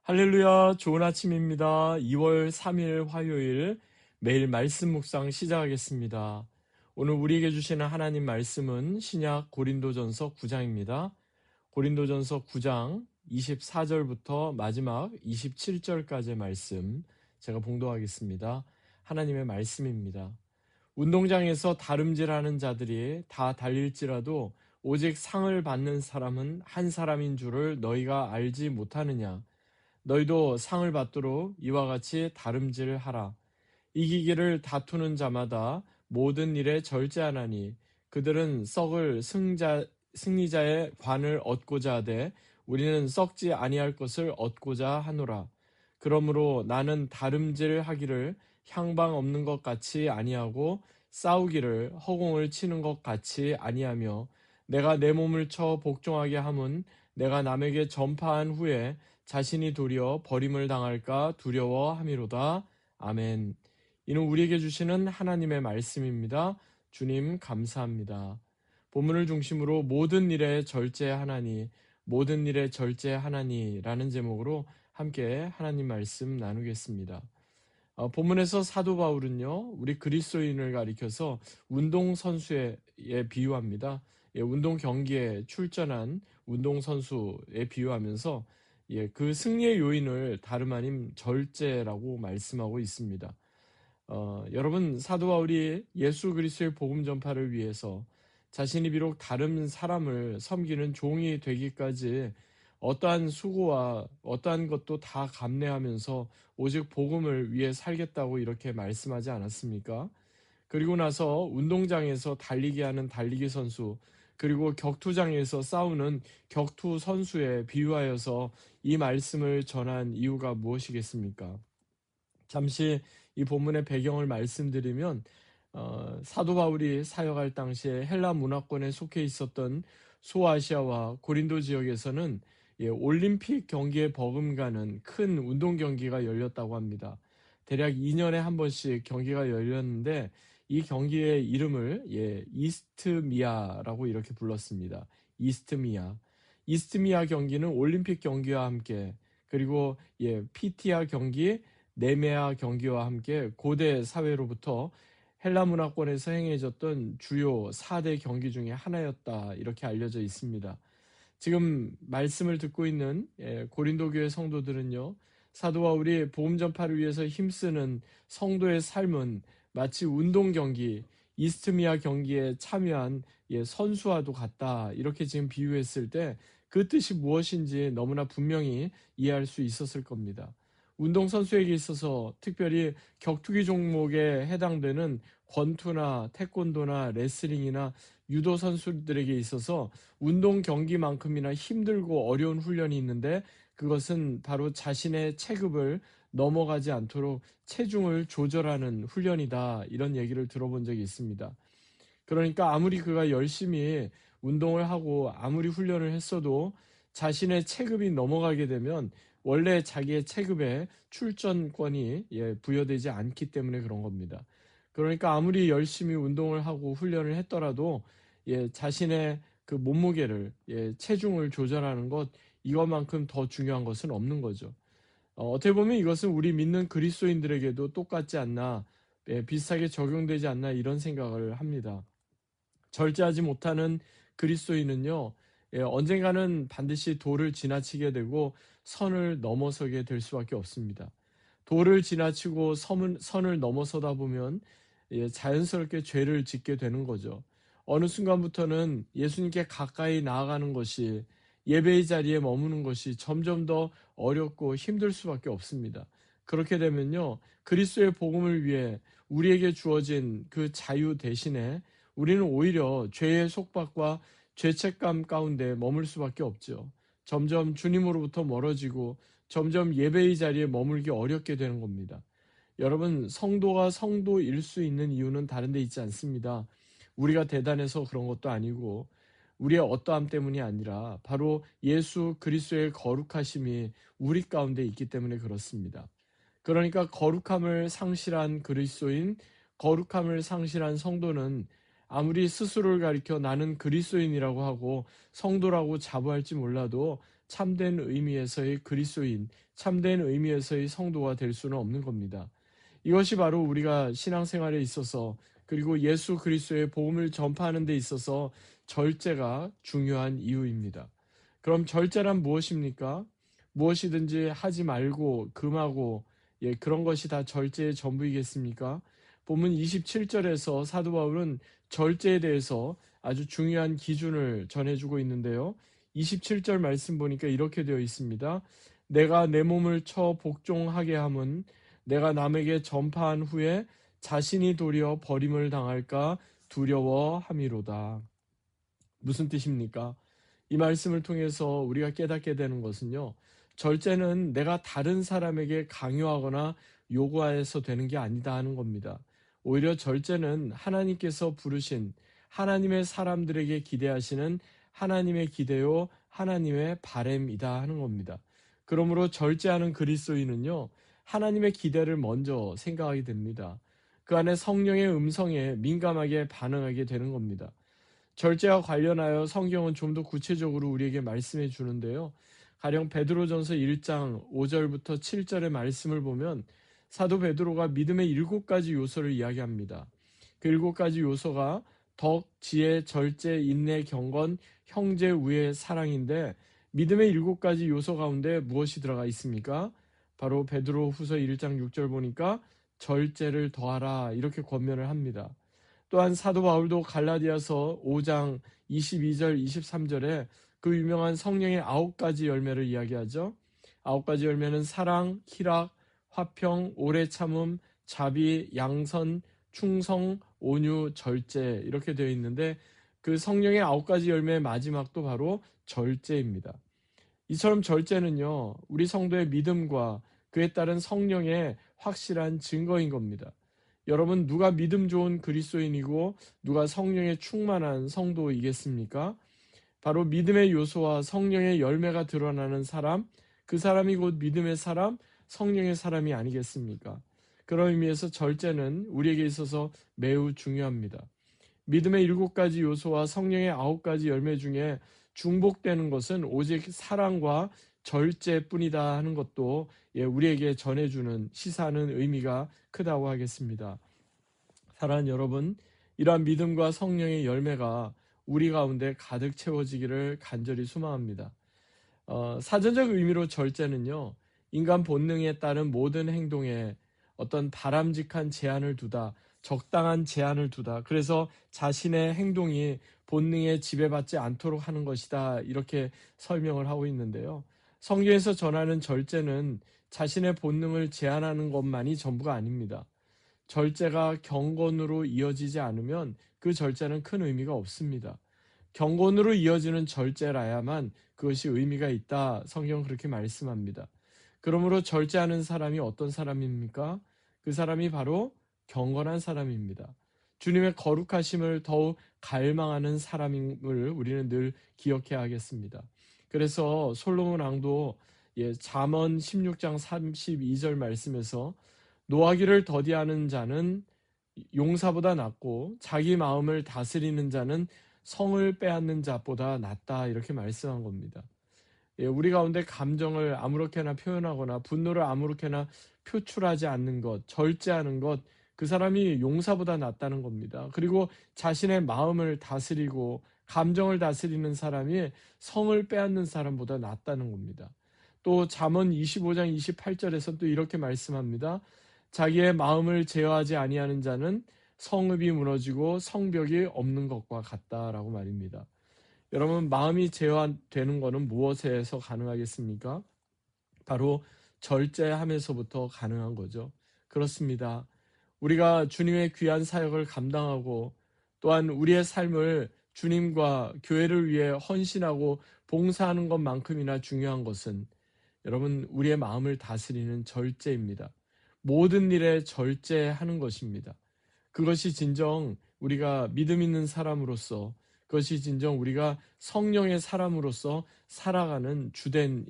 할렐루야, 좋은 아침입니다. 2월 3일 화요일 매일 말씀 묵상 시작하겠습니다. 오늘 우리에게 주시는 하나님 말씀은 신약 고린도전서 9장입니다. 고린도전서 9장 24절부터 마지막 27절까지의 말씀 제가 봉독하겠습니다. 하나님의 말씀입니다. 운동장에서 다름질하는 자들이 다 달릴지라도 오직 상을 받는 사람은 한 사람인 줄을 너희가 알지 못하느냐? 너희도 상을 받도록 이와 같이 다름질하라. 이기기를 다투는 자마다 모든 일에 절제하나니 그들은 썩을 승리자의 관을 얻고자 하되 우리는 썩지 아니할 것을 얻고자 하노라. 그러므로 나는 다름질하기를 향방 없는 것 같이 아니하고 싸우기를 허공을 치는 것 같이 아니하며 내가 내 몸을 쳐 복종하게 함은 내가 남에게 전파한 후에 자신이 도리어 버림을 당할까 두려워함이로다. 아멘. 이는 우리에게 주시는 하나님의 말씀입니다. 주님 감사합니다. 본문을 중심으로 모든 일에 절제하나니, 모든 일에 절제하나니라는 제목으로 함께 하나님 말씀 나누겠습니다. 본문에서 사도 바울은요, 우리 그리스도인을 가리켜서 운동선수에 비유합니다. 운동 경기에 출전한 운동선수에 비유하면서 그 승리의 요인을 다름 아닌 절제라고 말씀하고 있습니다. 여러분, 사도 바울이 예수 그리스도의 복음 전파를 위해서 자신이 비록 다른 사람을 섬기는 종이 되기까지 어떠한 수고와 어떠한 것도 다 감내하면서 오직 복음을 위해 살겠다고 이렇게 말씀하지 않았습니까? 그리고 나서 운동장에서 달리기 하는 달리기 선수, 그리고 격투장에서 싸우는 격투 선수에 비유하여서 이 말씀을 전한 이유가 무엇이겠습니까? 잠시 이 본문의 배경을 말씀드리면 사도 바울이 사역할 당시에 헬라 문화권에 속해 있었던 소아시아와 고린도 지역에서는 올림픽 경기에 버금가는 큰 운동 경기가 열렸다고 합니다. 대략 2년에 한 번씩 경기가 열렸는데 이 경기의 이름을 이스트미아라고 이렇게 불렀습니다. 이스트미아 경기는 올림픽 경기와 함께, 그리고 피티아 경기, 네메아 경기와 함께 고대 사회로부터 헬라 문화권에서 행해졌던 주요 4대 경기 중에 하나였다, 이렇게 알려져 있습니다. 지금 말씀을 듣고 있는 고린도 교회 성도들은요, 사도 바울이 복음 전파를 위해서 힘쓰는 성도의 삶은 마치 운동 경기, 이스트미아 경기에 참여한 선수와도 같다, 이렇게 지금 비유했을 때 그 뜻이 무엇인지 너무나 분명히 이해할 수 있었을 겁니다. 운동선수에게 있어서 특별히 격투기 종목에 해당되는 권투나 태권도나 레슬링이나 유도 선수들에게 있어서 운동 경기만큼이나 힘들고 어려운 훈련이 있는데, 그것은 바로 자신의 체급을 넘어가지 않도록 체중을 조절하는 훈련이다, 이런 얘기를 들어본 적이 있습니다. 그러니까 아무리 그가 열심히 운동을 하고 아무리 훈련을 했어도 자신의 체급이 넘어가게 되면 원래 자기의 체급에 출전권이 부여되지 않기 때문에 그런 겁니다. 그러니까 아무리 열심히 운동을 하고 훈련을 했더라도 자신의 그 몸무게를, 체중을 조절하는 것, 이것만큼 더 중요한 것은 없는 거죠. 어떻게 보면 이것은 우리 믿는 그리스도인들에게도 똑같지 않나, 비슷하게 적용되지 않나, 이런 생각을 합니다. 절제하지 못하는 그리스도인은요, 언젠가는 반드시 도를 지나치게 되고 선을 넘어서게 될 수밖에 없습니다. 도를 지나치고 선을 넘어서다 보면 자연스럽게 죄를 짓게 되는 거죠. 어느 순간부터는 예수님께 가까이 나아가는 것이, 예배의 자리에 머무는 것이 점점 더 어렵고 힘들 수밖에 없습니다. 그렇게 되면요, 그리스도의 복음을 위해 우리에게 주어진 그 자유 대신에 우리는 오히려 죄의 속박과 죄책감 가운데 머물 수밖에 없죠. 점점 주님으로부터 멀어지고 점점 예배의 자리에 머물기 어렵게 되는 겁니다. 여러분, 성도가 성도일 수 있는 이유는 다른 데 있지 않습니다. 우리가 대단해서 그런 것도 아니고 우리의 어떠함 때문이 아니라 바로 예수 그리스도의 거룩하심이 우리 가운데 있기 때문에 그렇습니다. 그러니까 거룩함을 상실한 그리스도인, 거룩함을 상실한 성도는 아무리 스스로를 가리켜 나는 그리스도인이라고 하고 성도라고 자부할지 몰라도 참된 의미에서의 그리스도인, 참된 의미에서의 성도가 될 수는 없는 겁니다. 이것이 바로 우리가 신앙생활에 있어서 그리고 예수 그리스도의 복음을 전파하는 데 있어서 절제가 중요한 이유입니다. 그럼 절제란 무엇입니까? 무엇이든지 하지 말고 금하고 그런 것이 다 절제의 전부이겠습니까? 본문 27절에서 사도 바울은 절제에 대해서 아주 중요한 기준을 전해주고 있는데요. 27절 말씀 보니까 이렇게 되어 있습니다. 내가 내 몸을 쳐 복종하게 함은 내가 남에게 전파한 후에 자신이 도리어 버림을 당할까 두려워함이로다. 무슨 뜻입니까? 이 말씀을 통해서 우리가 깨닫게 되는 것은요. 절제는 내가 다른 사람에게 강요하거나 요구해서 되는 게 아니다 하는 겁니다. 오히려 절제는 하나님께서 부르신 하나님의 사람들에게 기대하시는 하나님의 기대요 하나님의 바램이다 하는 겁니다. 그러므로 절제하는 그리스도인은요. 하나님의 기대를 먼저 생각하게 됩니다. 그 안에 성령의 음성에 민감하게 반응하게 되는 겁니다. 절제와 관련하여 성경은 좀 더 구체적으로 우리에게 말씀해 주는데요. 가령 베드로전서 1장 5절부터 7절의 말씀을 보면 사도 베드로가 믿음의 7가지 요소를 이야기합니다. 그 7가지 요소가 덕, 지혜, 절제, 인내, 경건, 형제, 우애, 사랑인데 믿음의 7가지 요소 가운데 무엇이 들어가 있습니까? 바로 베드로 후서 1장 6절 보니까 절제를 더하라 이렇게 권면을 합니다. 또한 사도 바울도 갈라디아서 5장 22절 23절에 그 유명한 성령의 9가지 열매를 이야기하죠. 9가지 열매는 사랑, 희락, 화평, 오래 참음, 자비, 양선, 충성, 온유, 절제 이렇게 되어 있는데 그 성령의 9가지 열매의 마지막도 바로 절제입니다. 이처럼 절제는요. 우리 성도의 믿음과 그에 따른 성령의 확실한 증거인 겁니다. 여러분 누가 믿음 좋은 그리스도인이고 누가 성령에 충만한 성도이겠습니까? 바로 믿음의 요소와 성령의 열매가 드러나는 사람, 그 사람이 곧 믿음의 사람, 성령의 사람이 아니겠습니까? 그런 의미에서 절제는 우리에게 있어서 매우 중요합니다. 믿음의 7가지 요소와 성령의 9가지 열매 중에 중복되는 것은 오직 사랑과 절제뿐이다 하는 것도 우리에게 전해주는 시사하는 의미가 크다고 하겠습니다. 사랑하는 여러분, 이러한 믿음과 성령의 열매가 우리 가운데 가득 채워지기를 간절히 소망합니다. 사전적 의미로 절제는요, 인간 본능에 따른 모든 행동에 어떤 바람직한 제한을 두다, 적당한 제한을 두다. 그래서 자신의 행동이 본능에 지배받지 않도록 하는 것이다. 이렇게 설명을 하고 있는데요. 성경에서 전하는 절제는 자신의 본능을 제한하는 것만이 전부가 아닙니다. 절제가 경건으로 이어지지 않으면 그 절제는 큰 의미가 없습니다. 경건으로 이어지는 절제라야만 그것이 의미가 있다. 성경은 그렇게 말씀합니다. 그러므로 절제하는 사람이 어떤 사람입니까? 그 사람이 바로 경건한 사람입니다. 주님의 거룩하심을 더욱 갈망하는 사람임을 우리는 늘 기억해야 하겠습니다. 그래서 솔로몬 왕도 잠언 16장 32절 말씀에서 노하기를 더디하는 자는 용사보다 낫고 자기 마음을 다스리는 자는 성을 빼앗는 자보다 낫다 이렇게 말씀한 겁니다. 우리 가운데 감정을 아무렇게나 표현하거나 분노를 아무렇게나 표출하지 않는 것, 절제하는 것, 그 사람이 용사보다 낫다는 겁니다. 그리고 자신의 마음을 다스리고 감정을 다스리는 사람이 성을 빼앗는 사람보다 낫다는 겁니다. 또 잠언 25장 28절에서 또 이렇게 말씀합니다. 자기의 마음을 제어하지 아니하는 자는 성읍이 무너지고 성벽이 없는 것과 같다라고 말입니다. 여러분 마음이 제어되는 것은 무엇에서 가능하겠습니까? 바로 절제함에서부터 가능한 거죠. 그렇습니다. 우리가 주님의 귀한 사역을 감당하고 또한 우리의 삶을 주님과 교회를 위해 헌신하고 봉사하는 것만큼이나 중요한 것은 여러분 우리의 마음을 다스리는 절제입니다. 모든 일에 절제하는 것입니다. 그것이 진정 우리가 믿음 있는 사람으로서 그것이 진정 우리가 성령의 사람으로서 살아가는 주된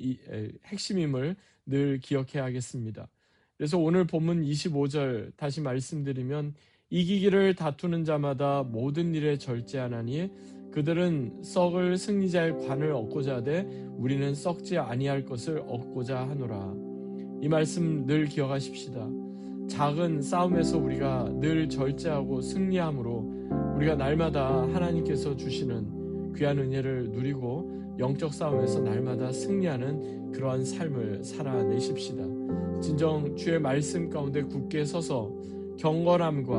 핵심임을 늘 기억해야 하겠습니다. 그래서 오늘 본문 25절 다시 말씀드리면 이기기를 다투는 자마다 모든 일에 절제하나니 그들은 썩을 승리자의 관을 얻고자 하되 우리는 썩지 아니할 것을 얻고자 하노라. 이 말씀 늘 기억하십시다. 작은 싸움에서 우리가 늘 절제하고 승리함으로 우리가 날마다 하나님께서 주시는 귀한 은혜를 누리고 영적 싸움에서 날마다 승리하는 그러한 삶을 살아내십시다. 진정 주의 말씀 가운데 굳게 서서 경건함과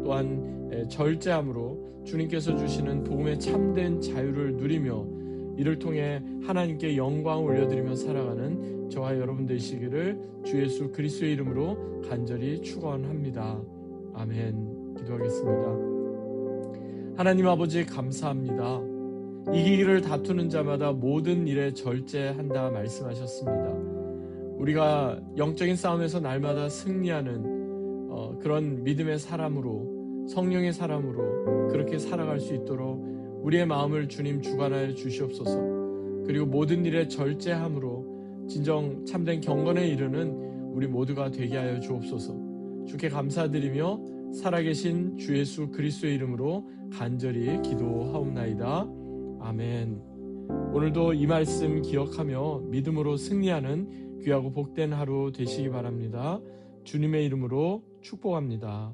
또한 절제함으로 주님께서 주시는 복음의 참된 자유를 누리며 이를 통해 하나님께 영광을 올려드리며 살아가는 저와 여러분 되시기를 주 예수 그리스도의 이름으로 간절히 축원합니다. 아멘. 기도하겠습니다. 하나님 아버지 감사합니다. 이기기를 다투는 자마다 모든 일에 절제한다 말씀하셨습니다. 우리가 영적인 싸움에서 날마다 승리하는 그런 믿음의 사람으로 성령의 사람으로 그렇게 살아갈 수 있도록 우리의 마음을 주님 주관하여 주시옵소서. 그리고 모든 일에 절제함으로 진정 참된 경건에 이르는 우리 모두가 되게 하여 주옵소서. 주께 감사드리며 살아계신 주 예수 그리스도의 이름으로 간절히 기도하옵나이다. 아멘. 오늘도 이 말씀 기억하며 믿음으로 승리하는 귀하고 복된 하루 되시기 바랍니다. 주님의 이름으로 축복합니다.